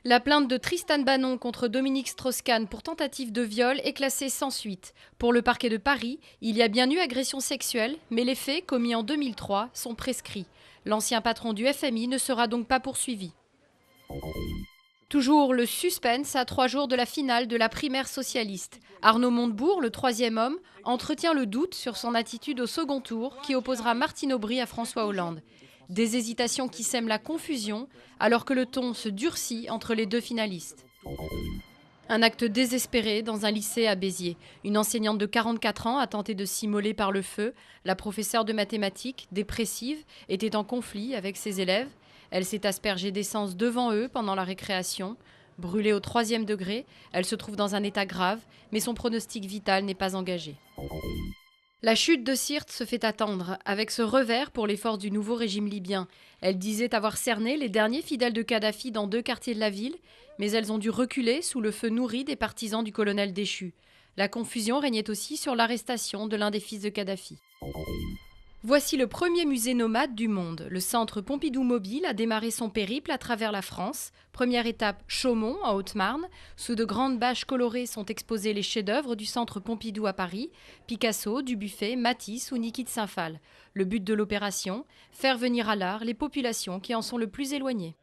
La plainte de Tristan Banon contre Dominique Strauss-Kahn pour tentative de viol est classée sans suite. Pour le parquet de Paris, il y a bien eu agression sexuelle, mais les faits, commis en 2003, sont prescrits. L'ancien patron du FMI ne sera donc pas poursuivi. Toujours le suspense à 3 jours de la finale de la primaire socialiste. Arnaud Montebourg, le troisième homme, entretient le doute sur son attitude au second tour qui opposera Martine Aubry à François Hollande. Des hésitations qui sèment la confusion alors que le ton se durcit entre les deux finalistes. Un acte désespéré dans un lycée à Béziers. Une enseignante de 44 ans a tenté de s'immoler par le feu. La professeure de mathématiques, dépressive, était en conflit avec ses élèves. Elle s'est aspergée d'essence devant eux pendant la récréation. Brûlée au 3e degré, elle se trouve dans un état grave, mais son pronostic vital n'est pas engagé. La chute de Sirte se fait attendre, avec ce revers pour les forces du nouveau régime libyen. Elle disait avoir cerné les derniers fidèles de Kadhafi dans 2 quartiers de la ville, mais elles ont dû reculer sous le feu nourri des partisans du colonel déchu. La confusion régnait aussi sur l'arrestation de l'un des fils de Kadhafi. Voici le premier musée nomade du monde. Le centre Pompidou Mobile a démarré son périple à travers la France. Première étape, Chaumont, en Haute-Marne. Sous de grandes bâches colorées sont exposés les chefs-d'œuvre du centre Pompidou à Paris. Picasso, Dubuffet, Matisse ou Niki de Saint-Phal. Le but de l'opération, faire venir à l'art les populations qui en sont le plus éloignées.